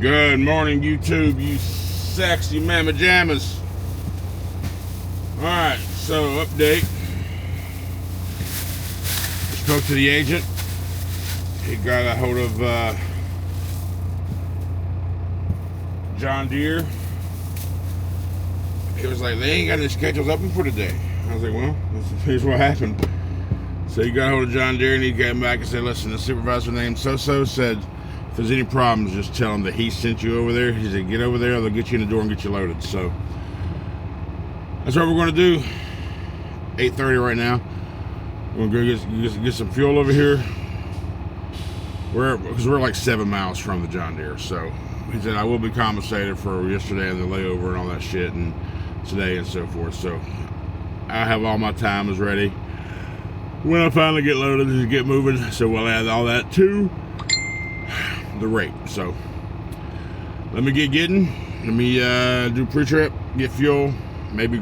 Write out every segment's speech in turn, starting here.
Good morning, YouTube, you sexy mamma jammas. Alright, so update. Spoke to the agent. He got a hold of John Deere. He was like, they ain't got any schedules open for today. I was like, well, here's what happened. So he got a hold of John Deere and he came back and said, listen, the supervisor named so-so said, if there's any problems, just tell him that he sent you over there. He said, get over there, they'll get you in the door and get you loaded. So that's what we're going to do. 8:30 right now. We're going to go get some fuel over here. Because we're like 7 miles from the John Deere. So he said, I will be compensated for yesterday and the layover and all that shit and today and so forth. So I have all my times ready. When I finally get loaded and get moving, so we'll add all that to the rate. So let me get getting. Let me do pre-trip, get fuel, maybe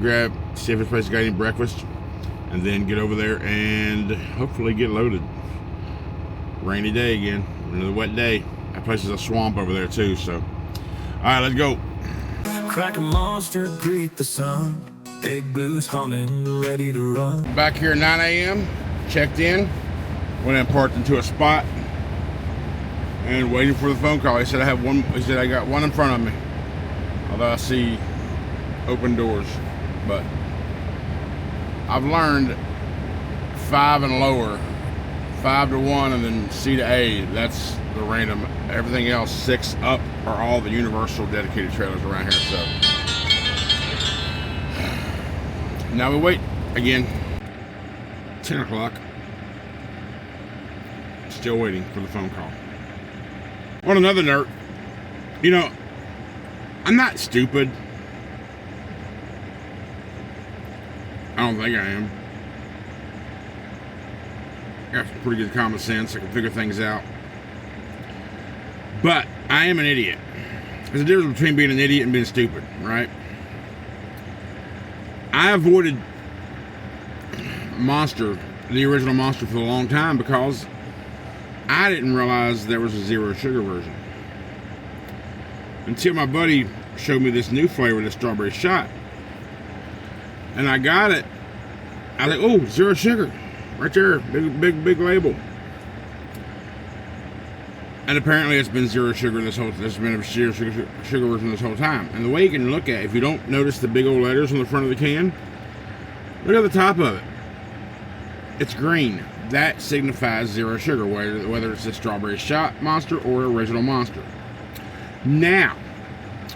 see if this place got any breakfast, and then get over there and hopefully get loaded. Rainy day again, another wet day. That place is a swamp over there too. So, all right, let's go. Crack a monster, greet the sun. Big blues humming, ready to run. Back here at 9 a.m. Checked in, went and parked into a spot, and waiting for the phone call. He said I have one. He said I got one in front of me. Although I see open doors, but I've learned 5 and lower, 5 to 1, and then C to A. That's the random. Everything else 6 up are all the universal dedicated trailers around here. So now we wait again. 10 o'clock. Still waiting for the phone call. On another note, you know, I'm not stupid. I don't think I am. I got some pretty good common sense. I can figure things out. But I am an idiot. There's a difference between being an idiot and being stupid, right? I avoided Monster, the original Monster, for a long time because I didn't realize there was a zero sugar version until my buddy showed me this new flavor, this strawberry shot, and I got it. I was like, oh, zero sugar right there, big label. And apparently it's been zero sugar this whole. There's been a zero sugar version this whole time. And the way you can look at it, if you don't notice the big old letters on the front of the can, look at the top of it. It's green. That signifies zero sugar, whether it's a strawberry shot Monster or original Monster. Now,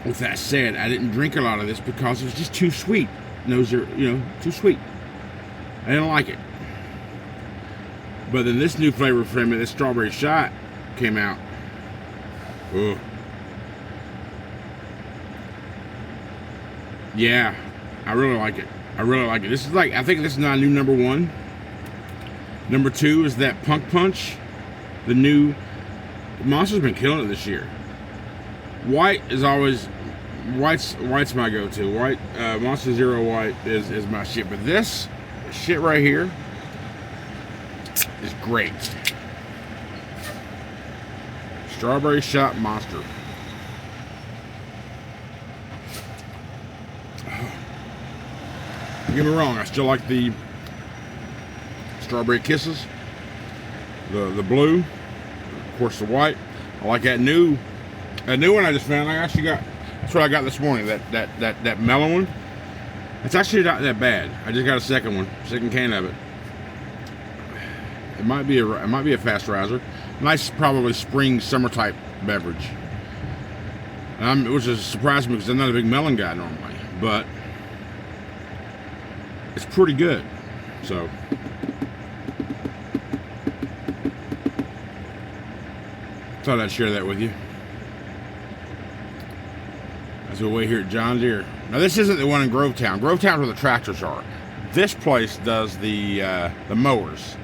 with that said, I didn't drink a lot of this because it was just too sweet. No zero, too sweet. I didn't like it. But then this new flavor from it, this strawberry shot, came out. Ugh. Yeah, I really like it. This is like, I think this is not a new number 1. Number 2 is that Punk Punch. The new Monster's been killing it this year. White's my go-to. White, Monster Zero White is my shit. But this shit right here is great. Strawberry shot Monster. Don't get me wrong, I still like the Strawberry Kisses, the blue, of course the white. I like that new one I just found. That's what I got this morning. That mellow one. It's actually not that bad. I just got a second can of it. It might be a fast riser. Nice, probably spring summer type beverage. Which is surprising me because I'm not a big melon guy normally, but it's pretty good. So thought I'd share that with you. As we wait here at John Deere. Now this isn't the one in Grovetown. Grovetown's where the tractors are. This place does the mowers.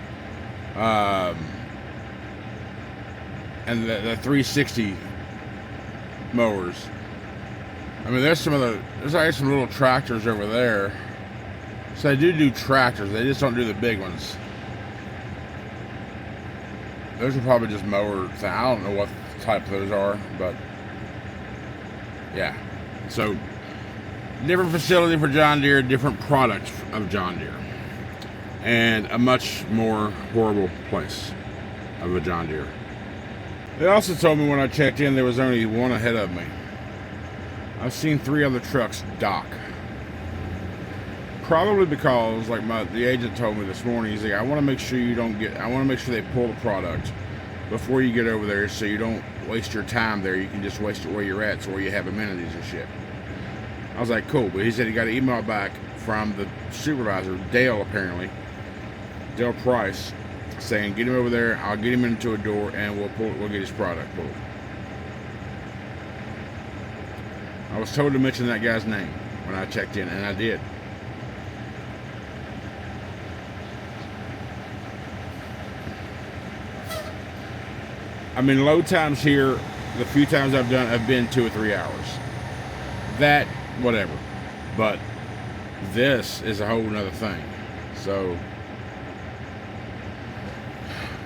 And the 360 mowers. I mean, there's actually some little tractors over there. So they do tractors. They just don't do the big ones. Those are probably just mower thing. I don't know what type those are, but Yeah. So, different facility for John Deere, different product of John Deere. And a much more horrible place of a John Deere. They also told me when I checked in there was only one ahead of me. I've seen 3 other trucks dock. Probably because, like the agent told me this morning, he's like, I want to make sure they pull the product before you get over there so you don't waste your time there. You can just waste it where you're at, so where you have amenities and shit. I was like, cool. But he said he got an email back from the supervisor, Dale apparently, Dale Price, saying, get him over there, I'll get him into a door, and we'll get his product pulled. I was told to mention that guy's name when I checked in, and I did. I mean, load times here, the few times I've done, have been 2 or 3 hours. That, whatever. But this is a whole nother thing. So,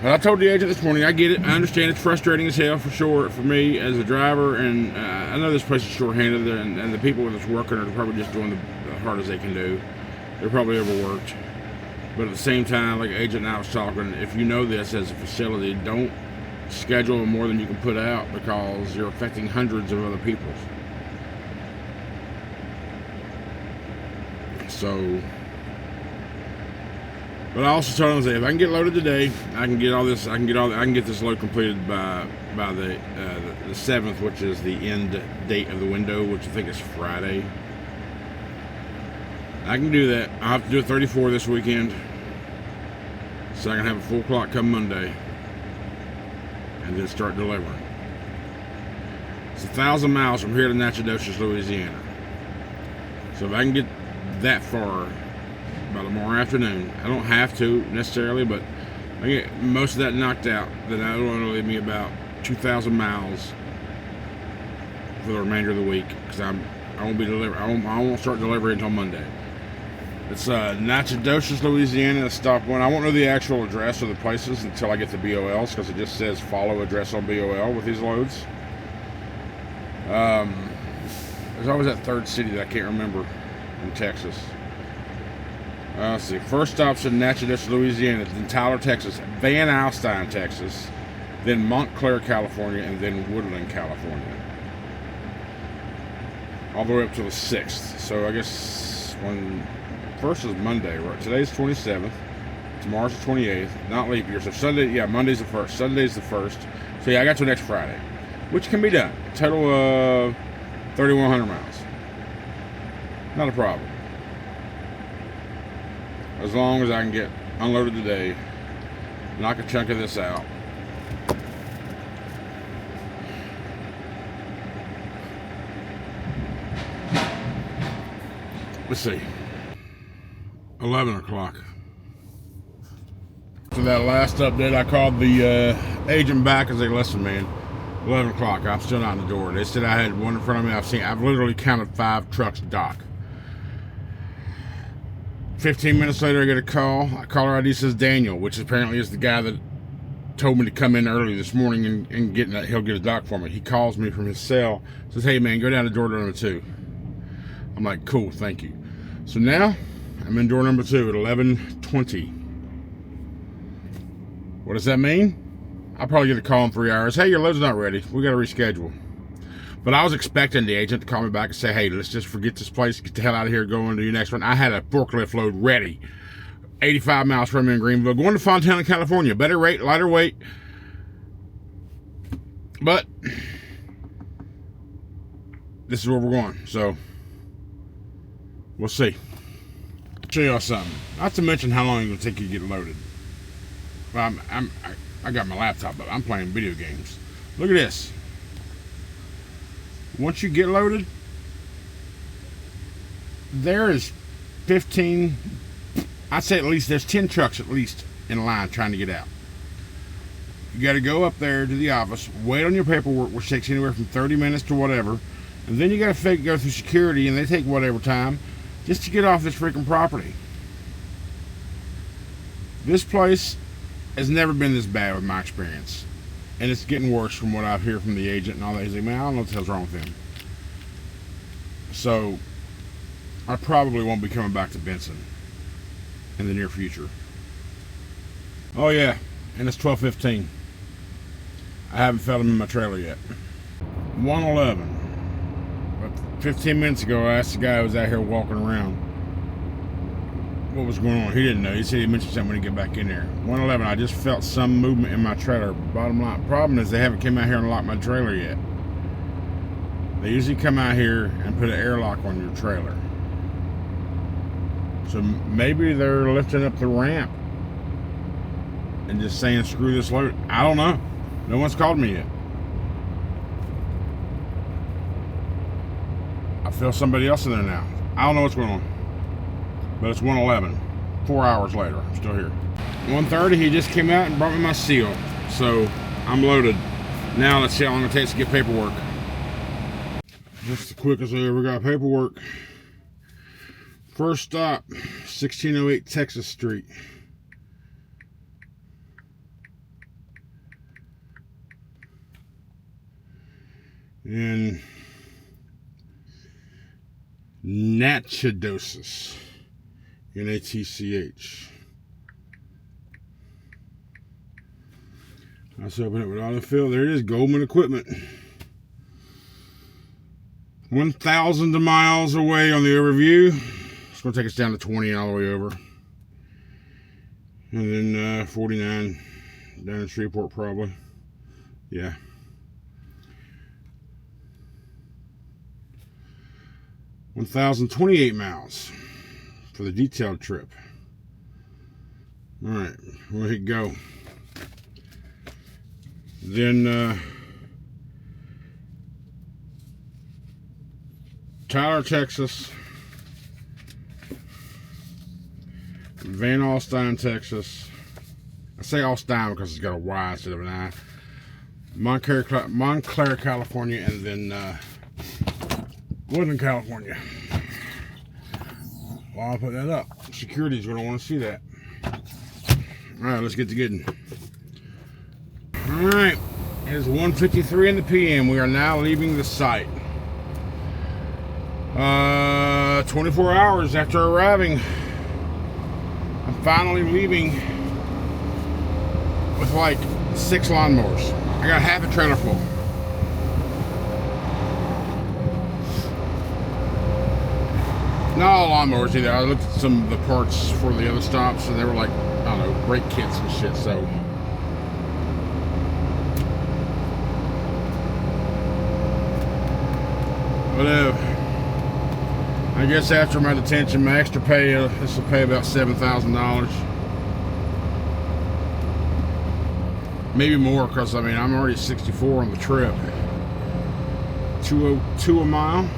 but I told the agent this morning, I get it. I understand it's frustrating as hell for sure for me as a driver, and I know this place is short-handed, and the people that's working are probably just doing the hardest they can do. They're probably overworked. But at the same time, like agent and I was talking, if you know this as a facility, don't schedule more than you can put out because you're affecting hundreds of other people. So, but I also told them, if I can get loaded today, I can get this load completed by the 7th, which is the end date of the window, which I think is Friday. I can do that. I have to do a 34 this weekend, so I can have a full clock come Monday, and then start delivering. It's 1,000 miles from here to Natchitoches, Louisiana. So if I can get that far by tomorrow afternoon, I don't have to necessarily, but I get most of that knocked out, then that'll only leave me about 2,000 miles for the remainder of the week, because I won't start delivery until Monday. It's Natchitoches, Louisiana, stop one. I won't know the actual address of the places until I get the BOLs, because it just says follow address on BOL with these loads. There's always that third city that I can't remember in Texas. Let's see. First stop's in Natchitoches, Louisiana, then Tyler, Texas, Van Alstyne, Texas, then Montclair, California, and then Woodland, California. All the way up to the 6th. So I guess first is Monday, right? Today's 27th. Tomorrow's the 28th. Not leap year. So Sunday, yeah, Monday's the 1st. Sunday's the 1st. So yeah, I got till next Friday, which can be done. Total of 3,100 miles. Not a problem. As long as I can get unloaded today, knock a chunk of this out. Let's see. 11 o'clock. For that last update, I called the agent back and said, listen, man, 11 o'clock, I'm still not in the door. They said I had one in front of me. I've literally counted 5 trucks dock. 15 minutes later, I get a call. Caller ID says Daniel, which apparently is the guy that told me to come in early this morning and he'll get a dock for me. He calls me from his cell, says, hey man, go down to door number 2. I'm like, cool, thank you. So now, I'm in door number 2 at 11:20. What does that mean? I'll probably get a call in 3 hours. Hey, your load's not ready. We got to reschedule. But I was expecting the agent to call me back and say, hey, let's just forget this place, get the hell out of here, go on to your next one. I had a forklift load ready. 85 miles from me in Greenville, going to Fontana, California. Better rate, lighter weight. But this is where we're going. So we'll see. Show y'all something. Not to mention how long it's going to take you to get loaded. Well, I got my laptop up. I'm playing video games. Look at this. Once you get loaded, there is 15, I'd say at least there's 10 trucks at least in line trying to get out. You got to go up there to the office, wait on your paperwork, which takes anywhere from 30 minutes to whatever, and then you got to go through security, and they take whatever time just to get off this freaking property. This place has never been this bad with my experience. And it's getting worse from what I hear from the agent and all that. He's like, man, I don't know what the hell's wrong with him. So I probably won't be coming back to Benson in the near future. Oh yeah, and it's 12:15. I haven't felt him in my trailer yet. 111. But 15 minutes ago, I asked the guy who was out here walking around what was going on. He didn't know. He said he mentioned something when he get back in there. 111. I just felt some movement in my trailer. Bottom line problem is they haven't come out here and locked my trailer yet. They usually come out here and put an airlock on your trailer. So maybe they're lifting up the ramp and just saying screw this load. I don't know. No one's called me yet. I feel somebody else in there now. I don't know what's going on. But it's 111. 4 hours later, I'm still here. 1:30, he just came out and brought me my seal. So I'm loaded. Now let's see how long it takes to get paperwork. Just the quickest I ever got paperwork. First stop, 1608 Texas Street. In Natchadosis. Natch. Let's open it with autofill. There it is, Goldman Equipment. 1,000 miles away on the overview. It's going to take us down to 20 all the way over. And then 49 down in Shreveport probably. Yeah. $1,028 miles for the detailed trip. All right, we'll hit go. Then Tyler, Texas. Van Alstyne, Texas. I say Alstyne because it's got a Y instead of an I. Montclair, California, and then Woodland, California. Well, I'll put that up. Security's going to want to see that. Alright, let's get to getting. Alright, it is 1:53 in the PM. We are now leaving the site. 24 hours after arriving, I'm finally leaving with like 6 lawnmowers. I got half a trailer full. Not all lawnmowers either. I looked at some of the parts for the other stops and they were like, I don't know, brake kits and shit, so. But I guess after my detention, my extra pay, this will pay about $7,000. Maybe more, because I mean, I'm already 64 on the trip. 202 a mile.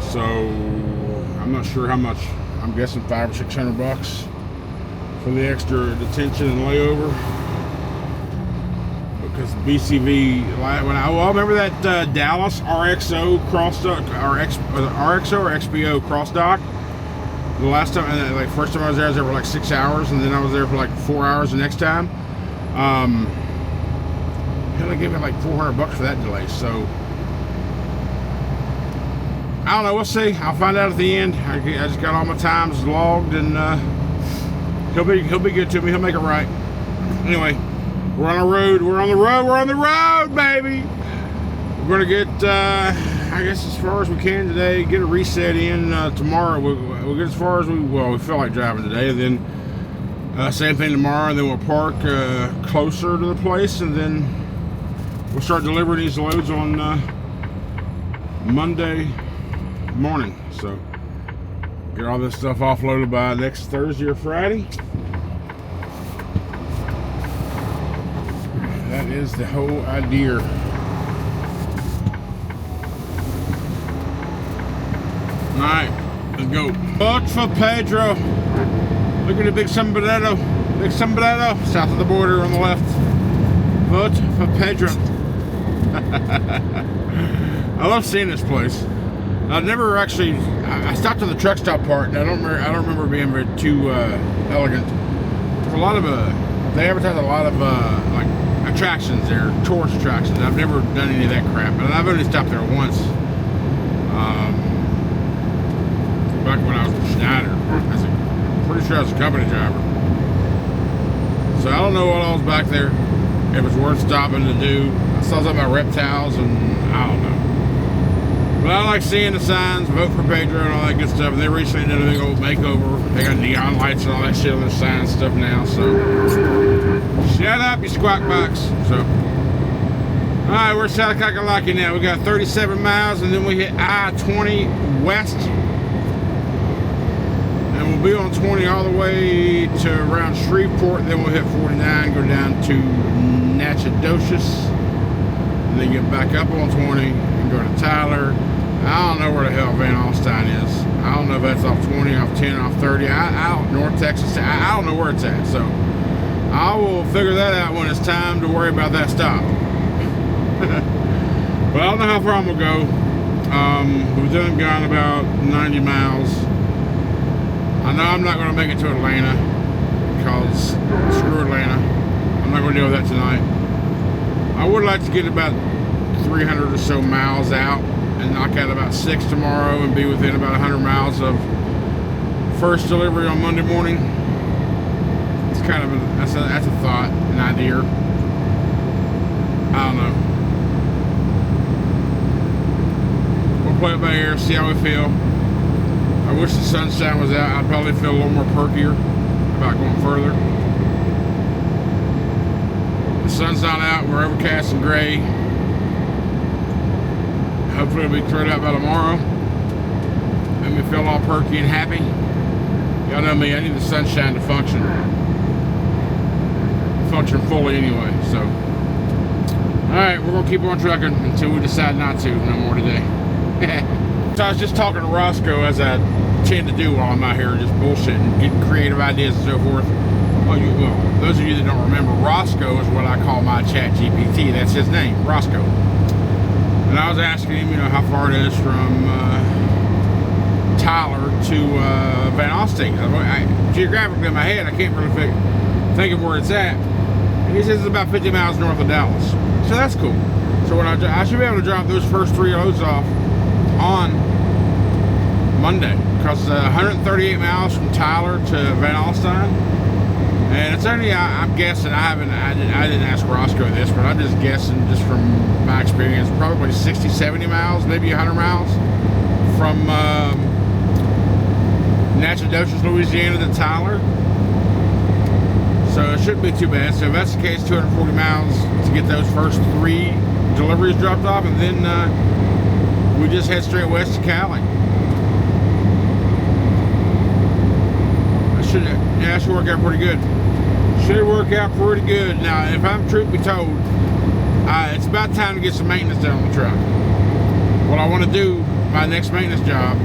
So I'm not sure how much. I'm guessing $500 or $600 for the extra detention and layover. Because BCV, when I remember that Dallas RXO cross dock, RXO or XPO cross dock. The last time, like first time I was there for like 6 hours, and then I was there for like 4 hours the next time. They gave me like $400 for that delay. So I don't know. We'll see. I'll find out at the end. I just got all my times logged, and he'll be good to me. He'll make it right. Anyway, we're on the road. We're on the road. We're on the road, baby. We're gonna get, I guess, as far as we can today. Get a reset in tomorrow. We'll get as far as we feel like driving today, and then same thing tomorrow. And then we'll park closer to the place, and then we'll start delivering these loads on Monday morning. So get all this stuff offloaded by next Thursday or Friday. That is the whole idea. Alright, let's go. Look for Pedro. Look at the big sombrero. Big sombrero. South of the border on the left. Vote for Pedro. I love seeing this place. I've never actually. I stopped at the truck stop part, and I don't remember being very too elegant. There's a lot of they advertise a lot of like attractions there, tourist attractions. I've never done any of that crap, and I've only stopped there once. Back when I was with Schneider, pretty sure I was a company driver. So I don't know what all's back there. If it's worth stopping to do. I saw something about reptiles and I don't know. But I like seeing the signs, vote for Pedro and all that good stuff. And they recently did a big old makeover. They got neon lights and all that shit on their signs and stuff now. So shut up, you squawk box. So alright, we're south of Kakalaki now. We got 37 miles and then we hit I-20 west. And we'll be on 20 all the way to around Shreveport. Then we'll hit 49, go down to Natchitoches. And then get back up on 20 and go to Tyler. I don't know where the hell Van Alstyne is. I don't know if that's off 20, off 10, off 30. I don't, North Texas. I don't know where it's at. So I will figure that out when it's time to worry about that stop. But I don't know how far I'm gonna go. We've done gone about 90 miles. I know I'm not gonna make it to Atlanta because screw Atlanta. I'm not gonna deal with that tonight. I would like to get about 300 or so miles out and knock out about 6 tomorrow and be within about 100 miles of first delivery on Monday morning. It's kind of that's a thought, an idea. I don't know. We'll play it by ear, see how we feel. I wish the sunshine was out. I'd probably feel a little more perkier about going further. The sun's not out. We're overcast and gray. Hopefully it'll be cleared out by tomorrow. Make me feel all perky and happy. Y'all know me, I need the sunshine to function. Function fully anyway, so. Alright, we're gonna keep on trucking until we decide not to no more today. So I was just talking to Roscoe, as I tend to do while I'm out here just bullshitting, getting creative ideas and so forth. Well, those of you that don't remember, Roscoe is what I call my chat GPT. That's his name, Roscoe. And I was asking him, how far it is from Tyler to Van Alstyne. Geographically in my head, I can't really think of where it's at. And he says it's about 50 miles north of Dallas. So that's cool. So when I should be able to drop those first 3 loads off on Monday, because 138 miles from Tyler to Van Alstyne. And it's only, I'm guessing, I didn't ask Roscoe this, but I'm just guessing, just from my experience, probably 60, 70 miles, maybe 100 miles from Natchitoches, Louisiana to Tyler. So it shouldn't be too bad. So if that's the case, 240 miles to get those first 3 deliveries dropped off, and then we just head straight west to Cali. That should work out pretty good. Should work out pretty good. Now, if I'm truth be told, it's about time to get some maintenance done on the truck. What I want to do, my next maintenance job,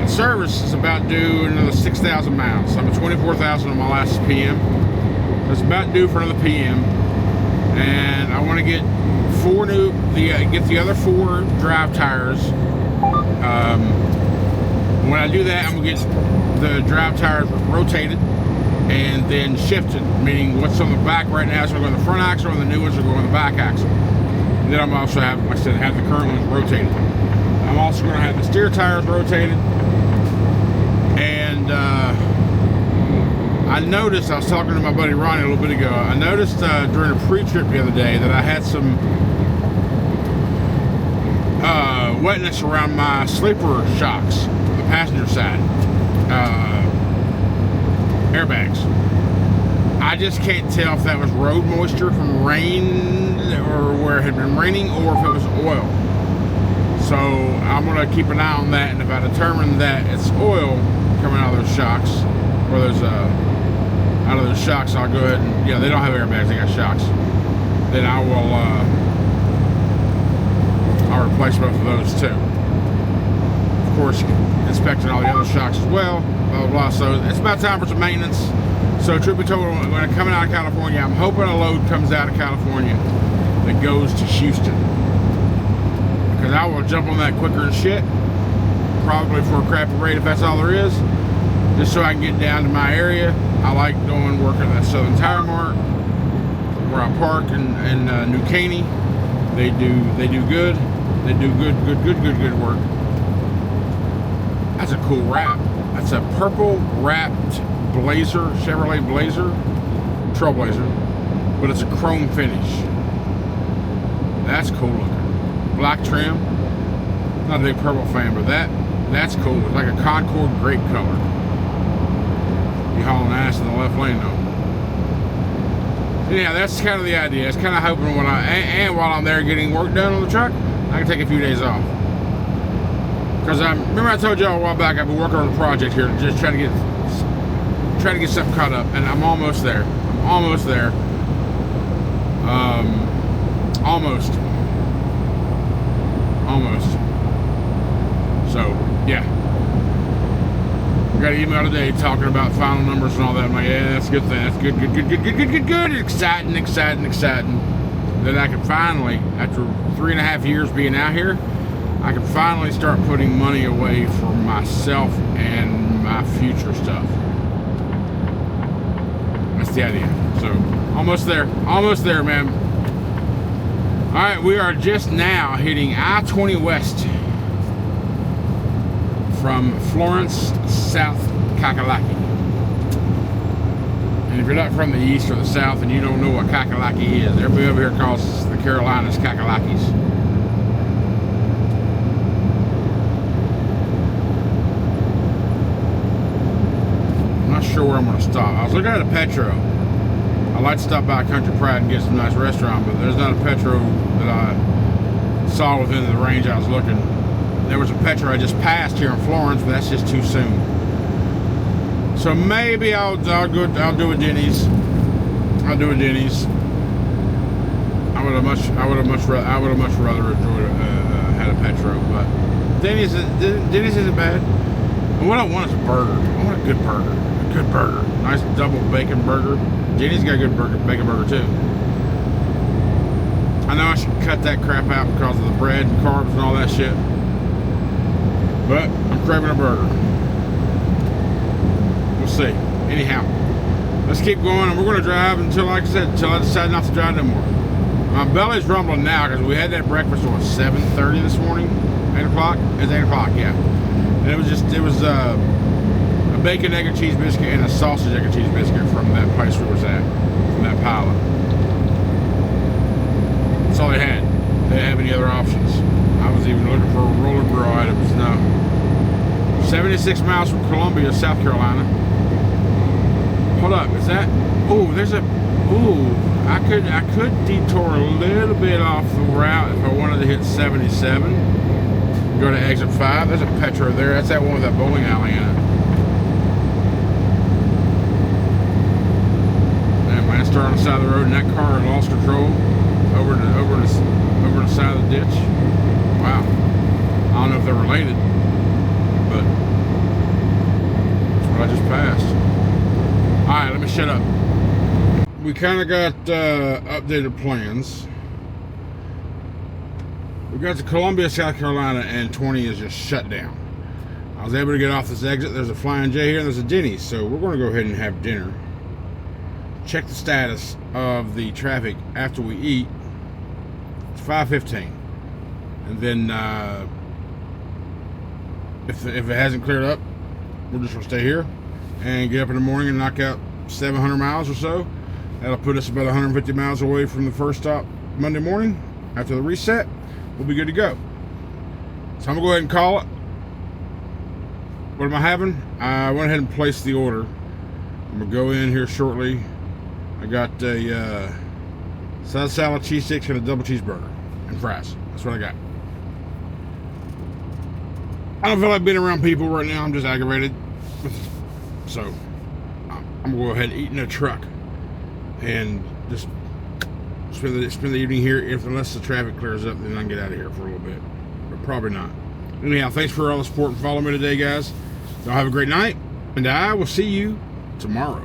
service is about due another 6,000 miles. I'm at 24,000 on my last PM. It's about due for another PM, and I want to get get the other 4 drive tires. When I do that, I'm gonna get the drive tires rotated and then shifted, meaning what's on the back right now is going to go on the front axle, and the new ones are going on the back axle. And then I'm also have, like I said, have the current ones rotated. I'm also going to have the steer tires rotated. And I noticed, I was talking to my buddy Ronnie a little bit ago, I noticed during a pre-trip the other day that I had some wetness around my sleeper shocks, the passenger side. Airbags. I just can't tell if that was road moisture from rain, or where it had been raining, or if it was oil. So I'm going to keep an eye on that, and if I determine that it's oil coming out of those shocks, or those out of those shocks, I'll go ahead and, they don't have airbags, they got shocks. Then I will I'll replace both of those too. Of course, inspecting all the other shocks as well. Blah, blah, blah. So it's about time for some maintenance. So truth be told, when I'm coming out of California, I'm hoping a load comes out of California that goes to Houston, because I will jump on that quicker than shit, probably for a crappy rate if that's all there is, just so I can get down to my area. I like doing work at that Southern Tire Mart where I park in New Caney. They do good. They do good work. That's a cool wrap. That's a purple wrapped Blazer, Chevrolet Blazer, Trailblazer, but it's a chrome finish. That's cool looking. Black trim. Not a big purple fan, but that's cool. It's like a Concord grape color. You hauling ass in the left lane though. Yeah, that's kind of the idea. It's kind of hoping when while I'm there getting work done on the truck, I can take a few days off. Because remember I told y'all a while back I've been working on a project here, just trying to get something caught up, and I'm almost there. Almost. So yeah, I got an email today talking about final numbers and all that. I'm like, yeah, that's a good thing. That's good. Exciting. Then I can finally, after 3.5 years being out here, I can finally start putting money away for myself and my future stuff. That's the idea. So, almost there, man. All right, we are just now hitting I-20 West from Florence, South Kakalaki. And if you're not from the east or the south and you don't know what Kakalaki is, everybody over here calls the Carolinas Kakalakis. I'm not sure where I'm going to stop. I was looking at a Petro. I like to stop by Country Pride and get some nice restaurant, but there's not a Petro that I saw within the range I was looking. There was a Petro I just passed here in Florence, but that's just too soon. So maybe I'll do a Denny's. I'll do a Denny's. I would have much rather enjoyed had a Petro, but Denny's isn't bad. And what I want is a burger. I want a good burger. Nice double bacon burger. Denny's got a good bacon burger too. I know I should cut that crap out because of the bread and carbs and all that shit, but I'm craving a burger. We'll see. Anyhow, let's keep going, and we're going to drive until, like I said, until I decide not to drive no more. My belly's rumbling now because we had that breakfast at 7:30 this morning. 8 o'clock? It's 8 o'clock, yeah. And it was a bacon, egg, and cheese biscuit and a sausage, egg, and cheese biscuit from that place we was at, from that pilot. That's all they had. They didn't have any other options. I was even looking for roller grill items. No. 76 miles from Columbia, South Carolina. Hold up, is that? Oh, there's a. Ooh, I could detour a little bit off the route if I wanted to hit 77. Go to exit 5. There's a Petro there. That's that one with that bowling alley in it. On the side of the road, and that car lost control over the side of the ditch. Wow. I don't know if they're related, but that's what I just passed. Alright, let me shut up. We kind of got updated plans. We got to Columbia, South Carolina, and 20 is just shut down. I was able to get off this exit. There's a Flying J here, and there's a Denny's, so we're going to go ahead and have dinner. Check the status of the traffic after we eat. It's 5:15, and then if it hasn't cleared up, we're just gonna stay here and get up in the morning and knock out 700 miles or so. That'll put us about 150 miles away from the first stop Monday morning. After the reset, we'll be good to go. So I'm gonna go ahead and call it. What am I having? I went ahead and placed the order. I'm gonna go in here shortly. I got a side salad, cheese sticks, and a double cheeseburger and fries. That's what I got. I don't feel like being around people right now. I'm just aggravated. So I'm gonna go ahead and eat in a truck and just spend the evening here. Unless the traffic clears up, then I can get out of here for a little bit. But probably not. Anyhow, thanks for all the support and following me today, guys. Y'all have a great night, and I will see you tomorrow.